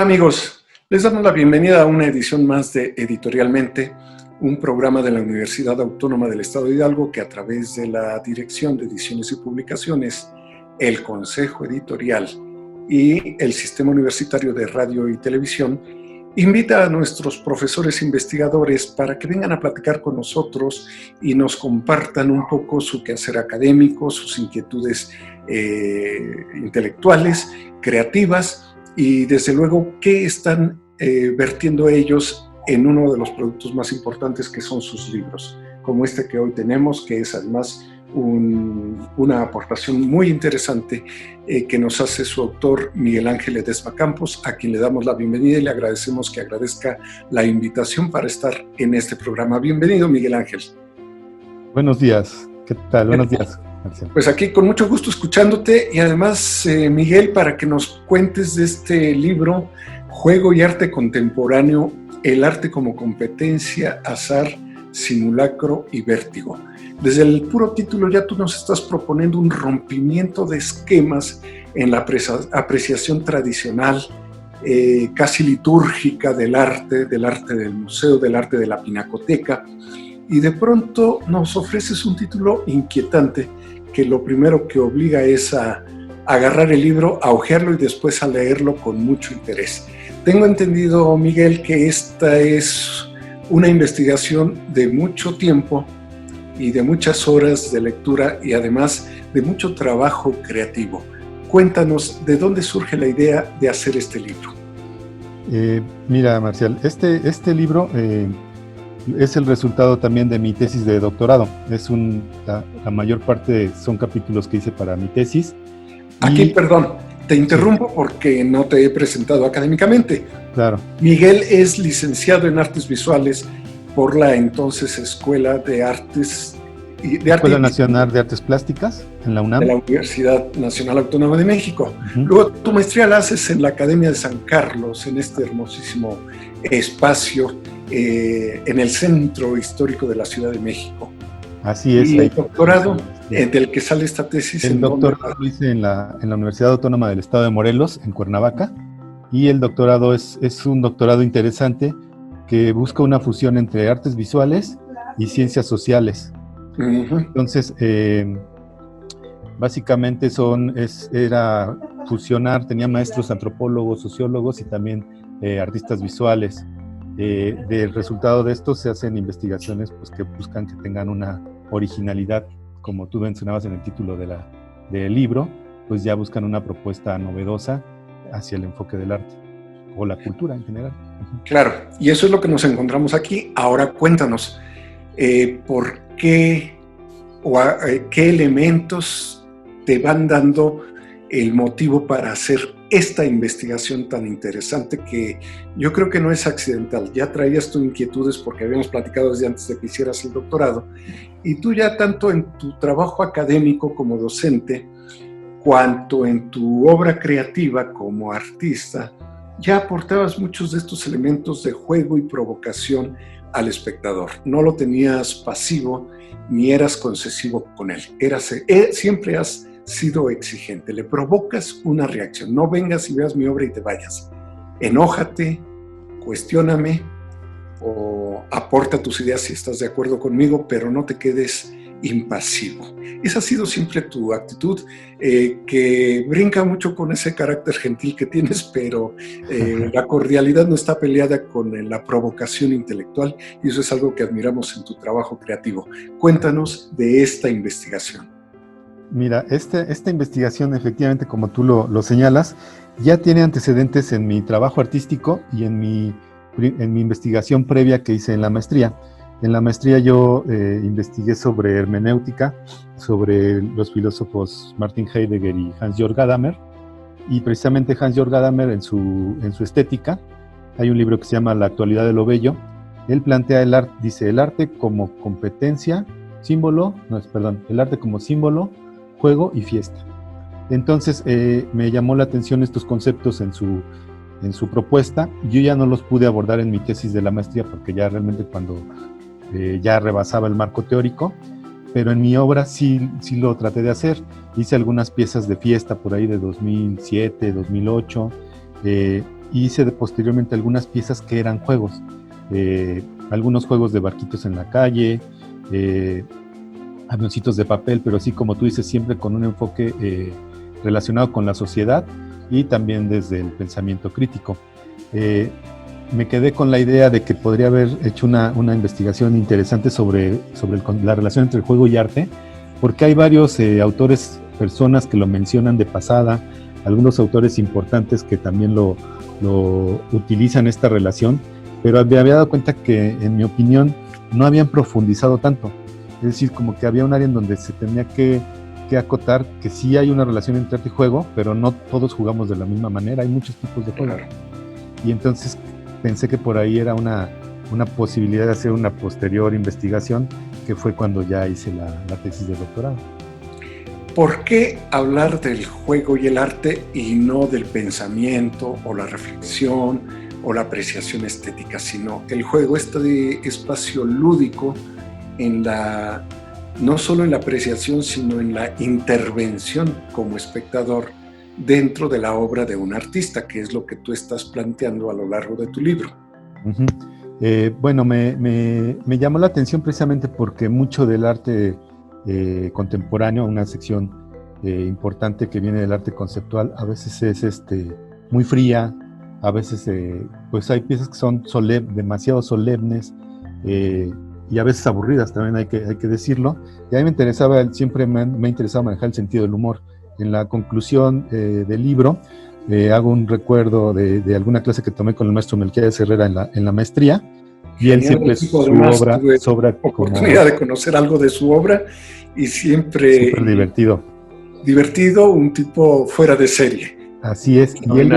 Hola amigos, les damos la bienvenida a una edición más de Editorialmente, un programa de la Universidad Autónoma del Estado de Hidalgo que a través de la Dirección de Ediciones y Publicaciones, el Consejo Editorial y el Sistema Universitario de Radio y Televisión invita a nuestros profesores investigadores para que vengan a platicar con nosotros y nos compartan un poco su quehacer académico, sus inquietudes intelectuales, creativas y desde luego qué están vertiendo ellos en uno de los productos más importantes que son sus libros, como este que hoy tenemos, que es además una aportación muy interesante que nos hace su autor Miguel Ángel Ledesma Campos, a quien le damos la bienvenida y le agradecemos que agradezca la invitación para estar en este programa. Bienvenido, Miguel Ángel. Buenos días, ¿qué tal? Buenos días, Marcial. Pues aquí con mucho gusto escuchándote y además, Miguel, para que nos cuentes de este libro, Juego y Arte Contemporáneo, el arte como competencia, azar, simulacro y vértigo. Desde el puro título ya tú nos estás proponiendo un rompimiento de esquemas en la apreciación tradicional, casi litúrgica del arte del museo, del arte de la pinacoteca, y de pronto nos ofreces un título inquietante que lo primero que obliga es a agarrar el libro, a hojearlo y después a leerlo con mucho interés. Tengo entendido, Miguel, que esta es una investigación de mucho tiempo y de muchas horas de lectura y además de mucho trabajo creativo. Cuéntanos, ¿de dónde surge la idea de hacer este libro? Mira, Marcial, este libro es el resultado también de mi tesis de doctorado. La mayor parte son capítulos que hice para mi tesis. Aquí, perdón, te interrumpo porque no te he presentado académicamente. Claro. Miguel es licenciado en Artes Visuales por la entonces Escuela de Artes Escuela Nacional de Artes Plásticas en la UNAM. De la Universidad Nacional Autónoma de México. Uh-huh. Luego tu maestría la haces en la Academia de San Carlos, en este hermosísimo espacio en el centro histórico de la Ciudad de México. Así es. Y el doctorado del que sale esta tesis. El doctorado lo hice en la Universidad Autónoma del Estado de Morelos, en Cuernavaca, y el doctorado es un doctorado interesante que busca una fusión entre artes visuales y ciencias sociales. Uh-huh. Entonces, básicamente era fusionar, tenía maestros antropólogos, sociólogos y también artistas visuales. Del resultado de esto se hacen investigaciones pues, que buscan que tengan una originalidad, como tú mencionabas en el título del libro, pues ya buscan una propuesta novedosa hacia el enfoque del arte o la cultura en general. Claro, y eso es lo que nos encontramos aquí. Ahora cuéntanos, ¿por qué o qué elementos te van dando el motivo para hacer esta investigación tan interesante que yo creo que no es accidental? Ya traías tus inquietudes porque habíamos platicado desde antes de que hicieras el doctorado y tú ya tanto en tu trabajo académico como docente, cuanto en tu obra creativa como artista, ya aportabas muchos de estos elementos de juego y provocación al espectador. No lo tenías pasivo ni eras concesivo con él. Siempre has sido exigente. Le provocas una reacción. No vengas y veas mi obra y te vayas. Enójate, cuestióname o aporta tus ideas si estás de acuerdo conmigo, pero no te quedes impasivo. Esa ha sido siempre tu actitud, que brinca mucho con ese carácter gentil que tienes, pero la cordialidad no está peleada con la provocación intelectual y eso es algo que admiramos en tu trabajo creativo. Cuéntanos de esta investigación. Mira, esta investigación, efectivamente, como tú lo señalas, ya tiene antecedentes en mi trabajo artístico y en mi investigación previa que hice en la maestría. En la maestría yo investigué sobre hermenéutica, sobre los filósofos Martin Heidegger y Hans-Georg Gadamer, y precisamente Hans-Georg Gadamer en su estética, hay un libro que se llama La actualidad de lo bello. Él plantea el arte, dice, el arte como competencia, el arte como símbolo, juego y fiesta. Entonces me llamó la atención estos conceptos en su propuesta. Yo ya no los pude abordar en mi tesis de la maestría porque ya realmente cuando ya rebasaba el marco teórico, pero en mi obra sí lo traté de hacer. Hice algunas piezas de fiesta por ahí de 2007, 2008, hice posteriormente algunas piezas que eran juegos, algunos juegos de barquitos en la calle, avioncitos de papel, pero así como tú dices, siempre con un enfoque relacionado con la sociedad y también desde el pensamiento crítico. Me quedé con la idea de que podría haber hecho una investigación interesante sobre la relación entre el juego y arte, porque hay varios autores, personas que lo mencionan de pasada, algunos autores importantes que también lo utilizan esta relación, pero me había dado cuenta que, en mi opinión, no habían profundizado tanto. Es decir, como que había un área en donde se tenía que acotar que sí hay una relación entre arte y juego, pero no todos jugamos de la misma manera, hay muchos tipos de juegos. Claro. Y entonces pensé que por ahí era una posibilidad de hacer una posterior investigación, que fue cuando ya hice la tesis de doctorado. ¿Por qué hablar del juego y el arte y no del pensamiento o la reflexión o la apreciación estética, sino el juego, este espacio lúdico no solo en la apreciación, sino en la intervención como espectador dentro de la obra de un artista, que es lo que tú estás planteando a lo largo de tu libro? Uh-huh. Bueno, me llamó la atención precisamente porque mucho del arte contemporáneo, una sección importante que viene del arte conceptual, a veces es muy fría, a veces pues hay piezas que son demasiado solemnes, y a veces aburridas, también hay que decirlo. Y a mí siempre me ha interesado manejar el sentido del humor. En la conclusión del libro hago un recuerdo de alguna clase que tomé con el maestro Melquiades Herrera en la maestría, y él siempre su obra tuve oportunidad de conocer algo de su obra, y siempre súper divertido, un tipo fuera de serie. Así es, y él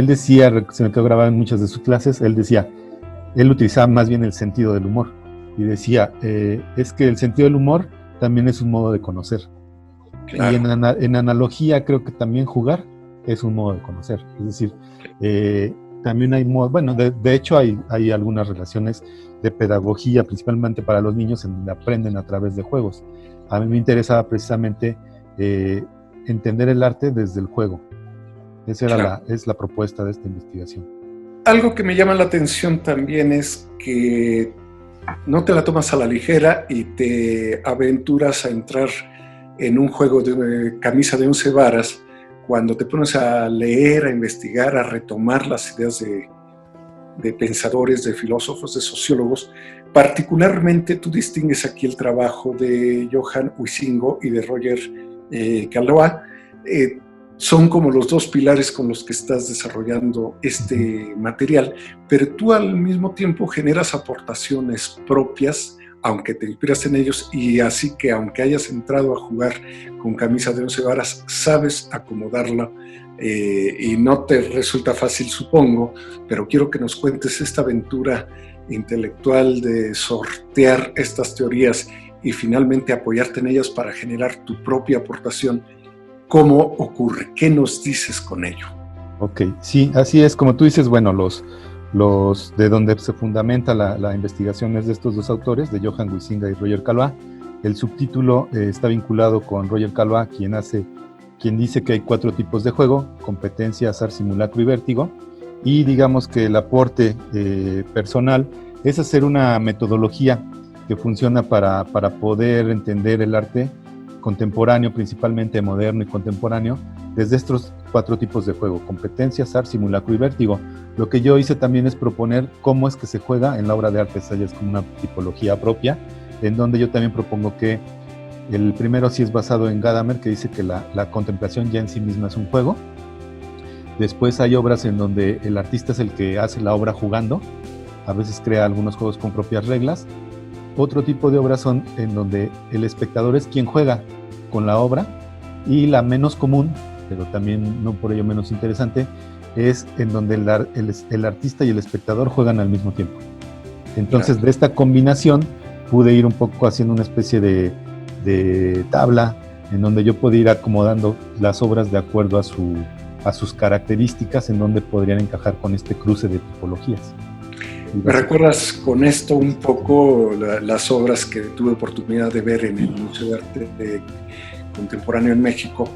decía, se me quedó grabado en muchas de sus clases, él utilizaba más bien el sentido del humor, y decía, es que el sentido del humor también es un modo de conocer. Claro. Y en analogía creo que también jugar es un modo de conocer. Es decir, también hay modo, bueno, de hecho hay algunas relaciones de pedagogía, principalmente para los niños, en donde aprenden a través de juegos. A mí me interesaba precisamente entender el arte desde el juego. Esa es la propuesta de esta investigación. Algo que me llama la atención también es que no te la tomas a la ligera y te aventuras a entrar en un juego de camisa de 11 varas, cuando te pones a leer, a investigar, a retomar las ideas de pensadores, de filósofos, de sociólogos. Particularmente tú distingues aquí el trabajo de Johan Huizinga y de Roger Caillois. Son como los dos pilares con los que estás desarrollando este material, pero tú al mismo tiempo generas aportaciones propias, aunque te inspiras en ellos, y así que aunque hayas entrado a jugar con camisa de 11 varas, sabes acomodarla, y no te resulta fácil, supongo, pero quiero que nos cuentes esta aventura intelectual de sortear estas teorías y finalmente apoyarte en ellas para generar tu propia aportación. ¿Cómo ocurre? ¿Qué nos dices con ello? Ok, sí, así es. Como tú dices, bueno, los de donde se fundamenta la investigación es de estos dos autores, de Johan Huizinga y Roger Caillois. El subtítulo está vinculado con Roger Caillois, quien dice que hay 4 tipos de juego: competencia, azar, simulacro y vértigo. Y digamos que el aporte personal es hacer una metodología que funciona para poder entender el arte contemporáneo, principalmente moderno y contemporáneo, desde estos 4 tipos de juego: competencia, azar, simulacro y vértigo. Lo que yo hice también es proponer cómo es que se juega en la obra de arte. Esa ya es como una tipología propia, en donde yo también propongo que el primero sí es basado en Gadamer, que dice que la contemplación ya en sí misma es un juego. Después hay obras en donde el artista es el que hace la obra jugando, a veces crea algunos juegos con propias reglas. Otro tipo de obras son en donde el espectador es quien juega con la obra, y la menos común, pero también no por ello menos interesante, es en donde el artista y el espectador juegan al mismo tiempo. Entonces, de esta combinación pude ir un poco haciendo una especie de tabla en donde yo podía ir acomodando las obras de acuerdo a sus características, en donde podrían encajar con este cruce de tipologías. ¿Me recuerdas con esto un poco las obras que tuve oportunidad de ver en el Museo de Arte de contemporáneo en México,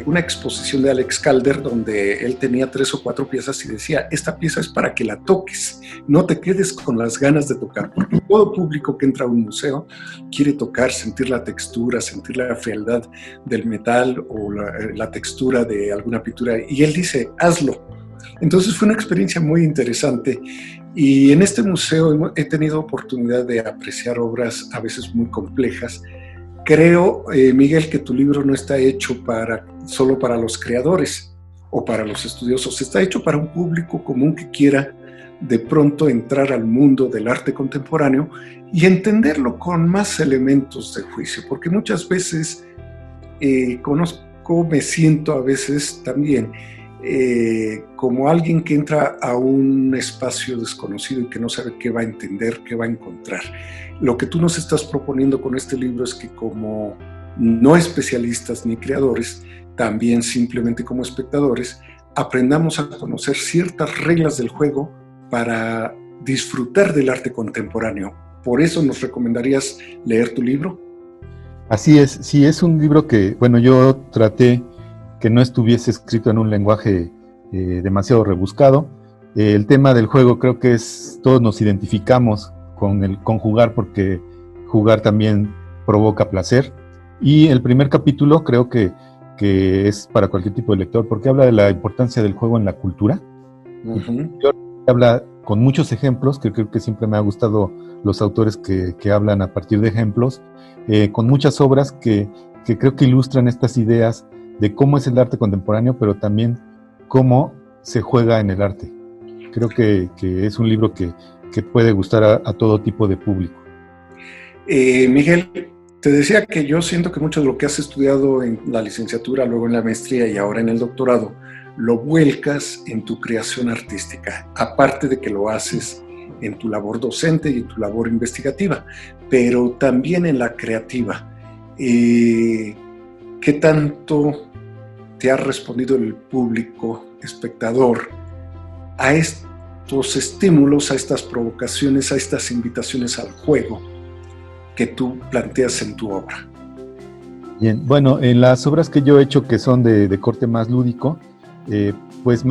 una exposición de Alex Calder donde él tenía 3 o 4 piezas y decía, esta pieza es para que la toques, no te quedes con las ganas de tocar, porque todo público que entra a un museo quiere tocar, sentir la textura, sentir la frialdad del metal o la textura de alguna pintura, y él dice, hazlo. Entonces fue una experiencia muy interesante y en este museo he tenido oportunidad de apreciar obras a veces muy complejas. Creo, Miguel, que tu libro no está hecho solo para los creadores o para los estudiosos, está hecho para un público común que quiera de pronto entrar al mundo del arte contemporáneo y entenderlo con más elementos de juicio, porque muchas veces me siento a veces también como alguien que entra a un espacio desconocido y que no sabe qué va a entender, qué va a encontrar. Lo que tú nos estás proponiendo con este libro es que como no especialistas ni creadores, también simplemente como espectadores, aprendamos a conocer ciertas reglas del juego para disfrutar del arte contemporáneo. ¿Por eso nos recomendarías leer tu libro? Así es, sí, es un libro que, bueno, yo traté que no estuviese escrito en un lenguaje demasiado rebuscado. El tema del juego creo que todos nos identificamos con jugar, porque jugar también provoca placer. Y el primer capítulo creo que es para cualquier tipo de lector, porque habla de la importancia del juego en la cultura. Habla con muchos ejemplos, que creo que siempre me ha gustado los autores que hablan a partir de ejemplos, con muchas obras que creo que ilustran estas ideas de cómo es el arte contemporáneo, pero también cómo se juega en el arte. Creo que es un libro que puede gustar a todo tipo de público. Miguel, te decía que yo siento que mucho de lo que has estudiado en la licenciatura, luego en la maestría y ahora en el doctorado, lo vuelcas en tu creación artística, aparte de que lo haces en tu labor docente y en tu labor investigativa, pero también en la creativa. ¿Qué tanto te ha respondido el público espectador a estos estímulos, a estas provocaciones, a estas invitaciones al juego que tú planteas en tu obra? Bien, bueno, en las obras que yo he hecho que son de corte más lúdico, pues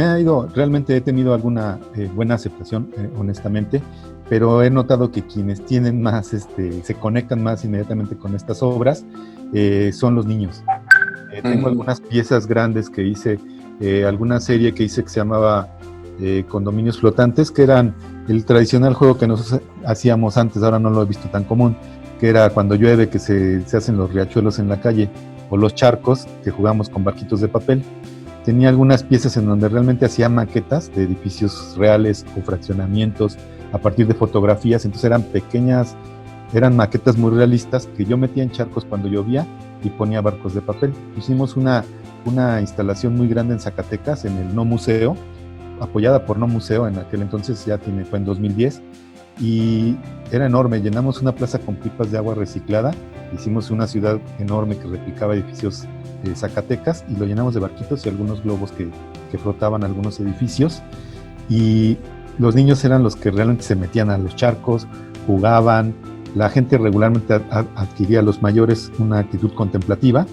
realmente he tenido alguna buena aceptación, honestamente, pero he notado que quienes tienen más, se conectan más inmediatamente con estas obras, son los niños. Tengo algunas piezas grandes que hice, alguna serie que hice que se llamaba Condominios Flotantes, que eran el tradicional juego que nosotros hacíamos antes, ahora no lo he visto tan común, que era cuando llueve, que se hacen los riachuelos en la calle, o los charcos, que jugamos con barquitos de papel. Tenía algunas piezas en donde realmente hacía maquetas de edificios reales o fraccionamientos a partir de fotografías, entonces eran maquetas muy realistas que yo metía en charcos cuando llovía y ponía barcos de papel. Hicimos una instalación muy grande en Zacatecas, en el No Museo, apoyada por No Museo, en aquel entonces fue en 2010, y era enorme. Llenamos una plaza con pipas de agua reciclada, hicimos una ciudad enorme que replicaba edificios de Zacatecas, y lo llenamos de barquitos y algunos globos que flotaban algunos edificios, y los niños eran los que realmente se metían a los charcos, jugaban. La gente regularmente adquiría, los mayores, una actitud contemplativa,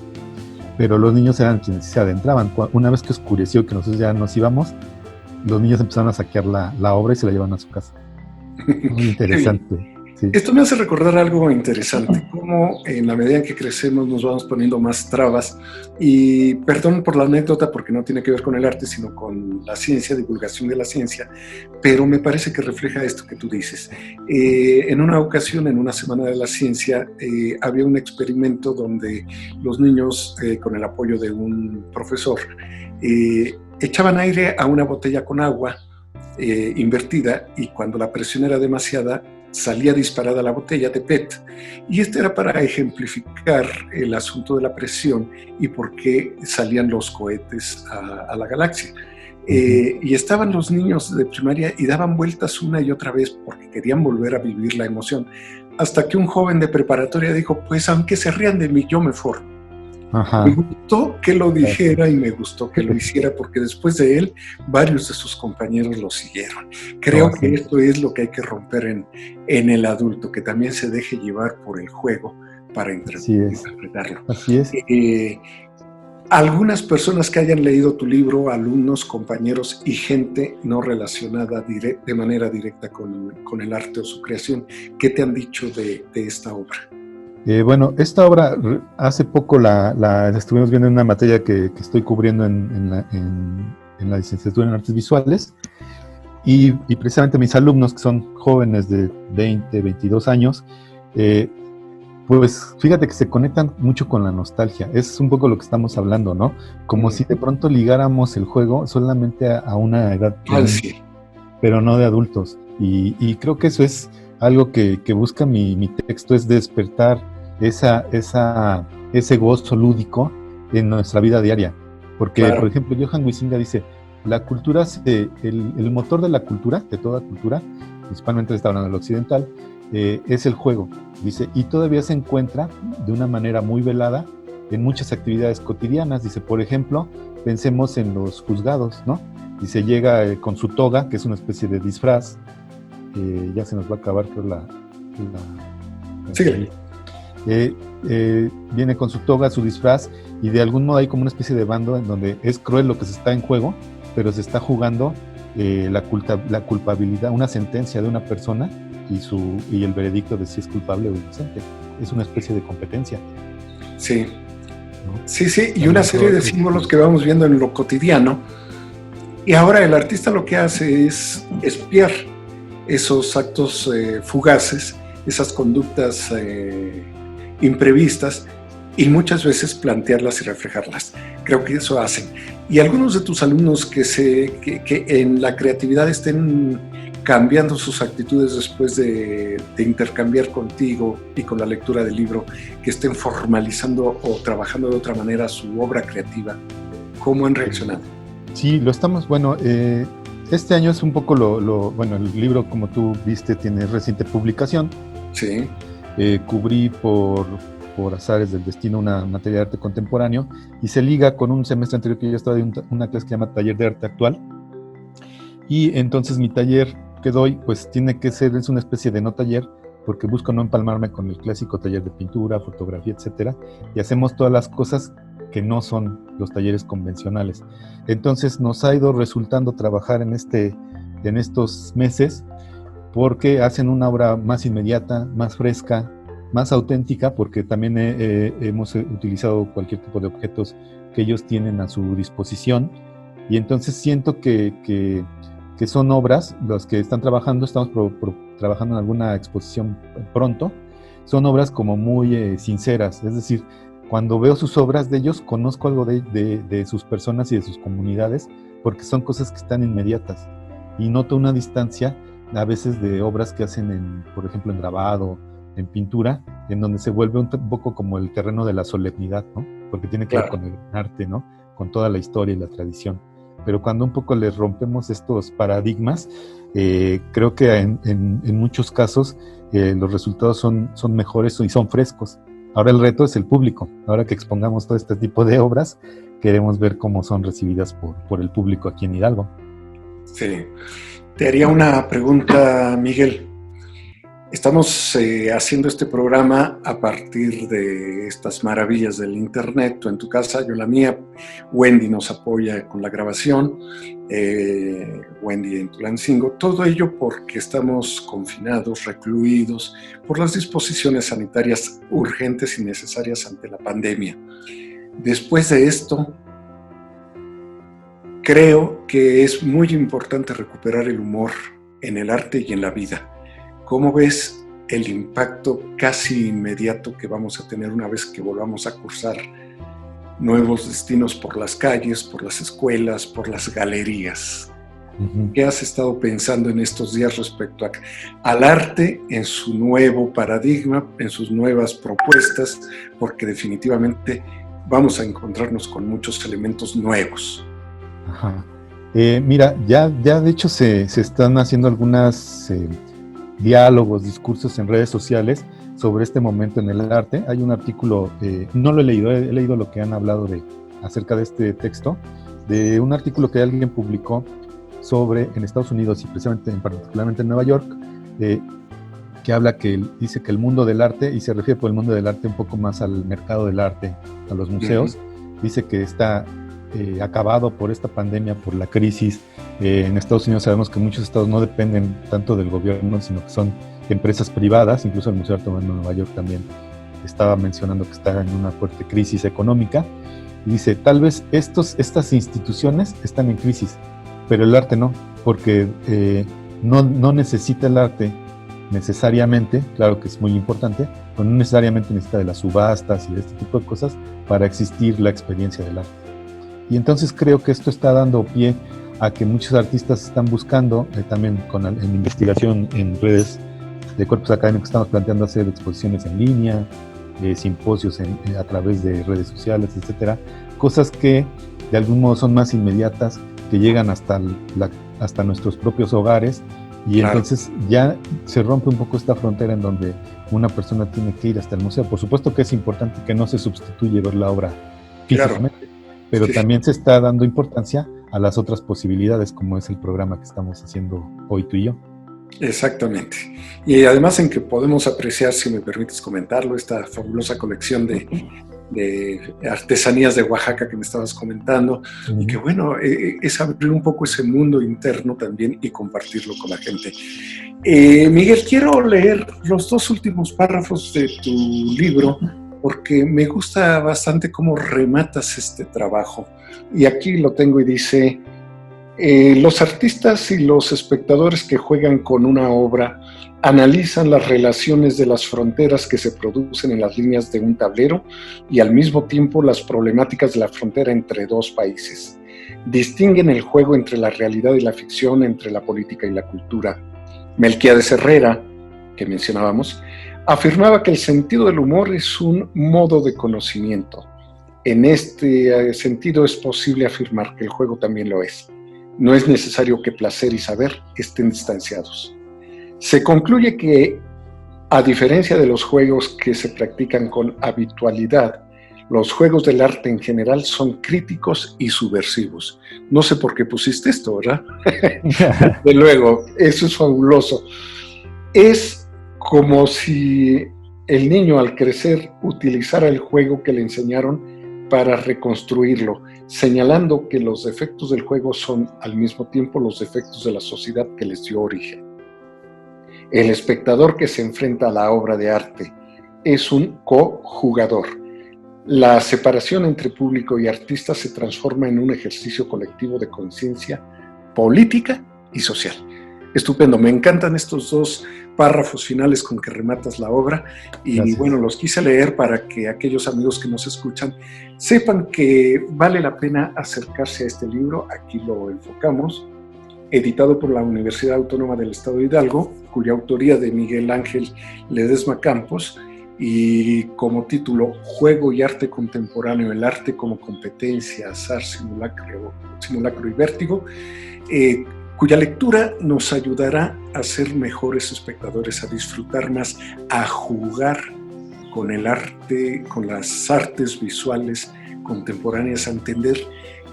pero los niños eran quienes se adentraban. Una vez que oscureció y que nosotros ya nos íbamos, los niños empezaron a saquear la obra y se la llevan a su casa. Muy interesante. Sí. Esto me hace recordar algo interesante, cómo en la medida en que crecemos nos vamos poniendo más trabas, y perdón por la anécdota porque no tiene que ver con el arte, sino con la ciencia, divulgación de la ciencia, pero me parece que refleja esto que tú dices. En una ocasión, en una semana de la ciencia, había un experimento donde los niños, con el apoyo de un profesor, echaban aire a una botella con agua invertida, y cuando la presión era demasiada, salía disparada la botella de PET. Y esto era para ejemplificar el asunto de la presión y por qué salían los cohetes a la galaxia. Y estaban los niños de primaria y daban vueltas una y otra vez porque querían volver a vivir la emoción, hasta que un joven de preparatoria dijo, pues aunque se rían de mí, yo me formo. Ajá. Me gustó que lo dijera y me gustó que lo hiciera, porque después de él varios de sus compañeros lo siguieron. Creo que esto es lo que hay que romper en el adulto, que también se deje llevar por el juego, para Así es. interpretarlo. Así es. Algunas personas que hayan leído tu libro, alumnos, compañeros y gente no relacionada de manera directa con el arte o su creación, ¿qué te han dicho de esta obra? Bueno, esta obra hace poco la estuvimos viendo en una materia que estoy cubriendo en la licenciatura en Artes Visuales, y precisamente mis alumnos, que son jóvenes de 20, 22 años, pues fíjate que se conectan mucho con la nostalgia. Es un poco lo que estamos hablando, ¿no? Como si de pronto ligáramos el juego solamente a una edad, Sí. pero no de adultos. Y creo que eso es algo que busca mi texto, es despertar ese gozo lúdico en nuestra vida diaria. Porque, claro, por ejemplo, Johan Huizinga dice, la cultura, el motor de la cultura, de toda cultura, principalmente está hablando del occidental, es el juego, dice, y todavía se encuentra de una manera muy velada en muchas actividades cotidianas. Dice, por ejemplo, pensemos en los juzgados, ¿no? Dice, llega con su toga, que es una especie de disfraz, ya se nos va a acabar, creo, sí. Viene con su toga, su disfraz, y de algún modo hay como una especie de bando en donde es cruel lo que se está en juego, pero se está jugando la culpabilidad, una sentencia de una persona y el veredicto de si es culpable o inocente. Es una especie de competencia. Sí, ¿no? Sí, y una serie de símbolos que vamos viendo en lo cotidiano. Y ahora el artista lo que hace es espiar esos actos fugaces, esas conductas imprevistas, y muchas veces plantearlas y reflejarlas. Creo que eso hacen. Y algunos de tus alumnos que en la creatividad estén cambiando sus actitudes después de intercambiar contigo y con la lectura del libro, que estén formalizando o trabajando de otra manera su obra creativa, ¿cómo han reaccionado? Sí, lo estamos, bueno, este año es un poco bueno, el libro, como tú viste, tiene reciente publicación. Sí. Cubrí por azares del destino una materia de arte contemporáneo y se liga con un semestre anterior que yo estaba de una clase que se llama Taller de Arte Actual. Y entonces mi taller que doy, pues tiene que ser, es una especie de no taller, porque busco no empalmarme con el clásico taller de pintura, fotografía, etcétera, y hacemos todas las cosas que no son los talleres convencionales. Entonces nos ha ido resultando trabajar en estos meses, porque hacen una obra más inmediata, más fresca, más auténtica, porque también hemos utilizado cualquier tipo de objetos que ellos tienen a su disposición, y entonces siento que son obras, las que están trabajando, estamos trabajando en alguna exposición pronto, son obras como muy sinceras, es decir, cuando veo sus obras de ellos, conozco algo de sus personas y de sus comunidades, porque son cosas que están inmediatas, y noto una distancia a veces de obras que hacen, por ejemplo, en grabado, en pintura, en donde se vuelve un poco como el terreno de la solemnidad, ¿no? Porque tiene que ver con el arte, ¿no? Con toda la historia y la tradición. Pero cuando un poco les rompemos estos paradigmas, creo que en muchos casos los resultados son mejores y son frescos. Ahora el reto es el público. Ahora que expongamos todo este tipo de obras, queremos ver cómo son recibidas por el público aquí en Hidalgo. Sí. Te haría una pregunta, Miguel. Estamos haciendo este programa a partir de estas maravillas del internet, tú en tu casa, yo en la mía. Wendy nos apoya con la grabación, Wendy en Tulancingo, todo ello porque estamos confinados, recluidos por las disposiciones sanitarias urgentes y necesarias ante la pandemia. Después de esto, creo que es muy importante recuperar el humor en el arte y en la vida. ¿Cómo ves el impacto casi inmediato que vamos a tener una vez que volvamos a cursar nuevos destinos por las calles, por las escuelas, por las galerías? Uh-huh. ¿Qué has estado pensando en estos días respecto al arte en su nuevo paradigma, en sus nuevas propuestas? Porque definitivamente vamos a encontrarnos con muchos elementos nuevos. Ajá. Mira, ya de hecho se están haciendo algunas diálogos, discursos en redes sociales sobre este momento en el arte. Hay un artículo, no lo he leído lo que han hablado acerca de este texto, de un artículo que alguien publicó en Estados Unidos y precisamente particularmente en Nueva York, que habla dice que el mundo del arte, y se refiere por el mundo del arte un poco más al mercado del arte, a los museos, dice que está acabado por esta pandemia, por la crisis. En Estados Unidos sabemos que muchos estados no dependen tanto del gobierno, sino que son empresas privadas. Incluso el Museo de Arte Moderno de Nueva York también estaba mencionando que está en una fuerte crisis económica. Y dice, tal vez estas instituciones están en crisis, pero el arte no, porque no necesita el arte necesariamente, claro que es muy importante, pero no necesariamente necesita de las subastas y de este tipo de cosas para existir la experiencia del arte. Y entonces creo que esto está dando pie a que muchos artistas están buscando, también en investigación en redes de cuerpos académicos, estamos planteando hacer exposiciones en línea, simposios a través de redes sociales, etcétera, cosas que de algún modo son más inmediatas, que llegan hasta nuestros propios hogares, y claro, entonces ya se rompe un poco esta frontera en donde una persona tiene que ir hasta el museo. Por supuesto que es importante que no se sustituye ver la obra físicamente, claro, pero sí, también se está dando importancia a las otras posibilidades, como es el programa que estamos haciendo hoy tú y yo. Exactamente. Y además en que podemos apreciar, si me permites comentarlo, esta fabulosa colección de artesanías de Oaxaca que me estabas comentando, y que bueno, es abrir un poco ese mundo interno también y compartirlo con la gente. Miguel, quiero leer los 2 últimos párrafos de tu libro, porque me gusta bastante cómo rematas este trabajo. Y aquí lo tengo y dice: los artistas y los espectadores que juegan con una obra analizan las relaciones de las fronteras que se producen en las líneas de un tablero y al mismo tiempo las problemáticas de la frontera entre 2 países. Distinguen el juego entre la realidad y la ficción, entre la política y la cultura. Melquiades Herrera, que mencionábamos, afirmaba que el sentido del humor es un modo de conocimiento. En este sentido es posible afirmar que el juego también lo es. No es necesario que placer y saber estén distanciados. Se concluye que, a diferencia de los juegos que se practican con habitualidad, los juegos del arte en general son críticos y subversivos. No sé por qué pusiste esto, ¿verdad? De luego, eso es fabuloso. Es como si el niño al crecer utilizara el juego que le enseñaron para reconstruirlo, señalando que los defectos del juego son al mismo tiempo los defectos de la sociedad que les dio origen. El espectador que se enfrenta a la obra de arte es un co-jugador. La separación entre público y artista se transforma en un ejercicio colectivo de conciencia política y social. Estupendo, me encantan estos 2 párrafos finales con que rematas la obra y gracias. Bueno, los quise leer para que aquellos amigos que nos escuchan sepan que vale la pena acercarse a este libro. Aquí lo enfocamos, editado por la Universidad Autónoma del Estado de Hidalgo, cuya autoría de Miguel Ángel Ledesma Campos, y como título Juego y Arte Contemporáneo, el arte como competencia, azar, simulacro y vértigo, cuya lectura nos ayudará a ser mejores espectadores, a disfrutar más, a jugar con el arte, con las artes visuales contemporáneas, a entender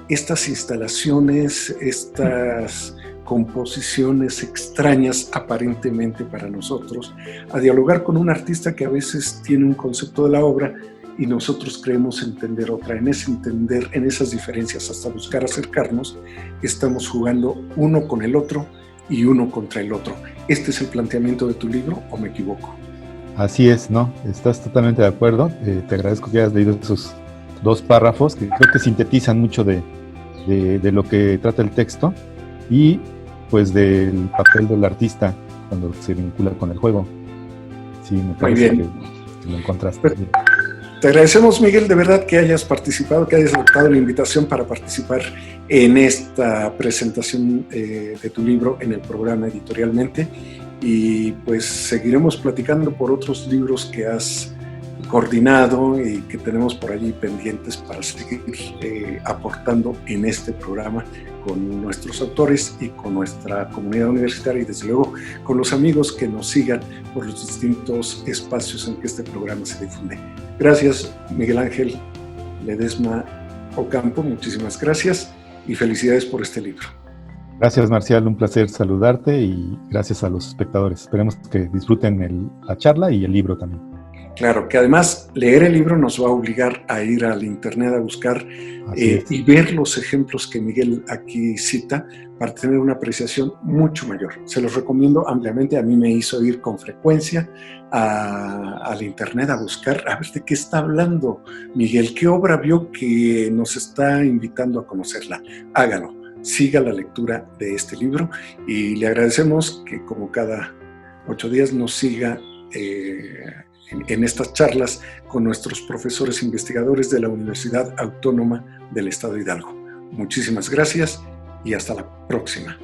estas instalaciones, estas composiciones extrañas aparentemente para nosotros, a dialogar con un artista que a veces tiene un concepto de la obra y nosotros creemos entender otra. En ese entender, en esas diferencias, hasta buscar acercarnos, estamos jugando uno con el otro y uno contra el otro. ¿Este es el planteamiento de tu libro o me equivoco? Así es, ¿no? Estás totalmente de acuerdo. Te agradezco que hayas leído esos 2 párrafos que creo que sintetizan mucho de lo que trata el texto y pues del papel del artista cuando se vincula con el juego. Sí, me parece que lo encontraste. Te agradecemos, Miguel, de verdad que hayas participado, que hayas aceptado la invitación para participar en esta presentación de tu libro en el programa Editorialmente, y pues seguiremos platicando por otros libros que has coordinado y que tenemos por allí pendientes para seguir aportando en este programa con nuestros autores y con nuestra comunidad universitaria y desde luego con los amigos que nos sigan por los distintos espacios en que este programa se difunde. Gracias, Miguel Ángel Ledesma Ocampo, muchísimas gracias y felicidades por este libro. Gracias, Marcial, un placer saludarte y gracias a los espectadores. Esperemos que disfruten la charla y el libro también. Claro, que además leer el libro nos va a obligar a ir al internet a buscar y ver los ejemplos que Miguel aquí cita para tener una apreciación mucho mayor. Se los recomiendo ampliamente. A mí me hizo ir con frecuencia al internet a buscar a ver de qué está hablando Miguel, qué obra vio que nos está invitando a conocerla. Hágalo, siga la lectura de este libro y le agradecemos que como cada 8 días nos siga en estas charlas con nuestros profesores investigadores de la Universidad Autónoma del Estado de Hidalgo. Muchísimas gracias y hasta la próxima.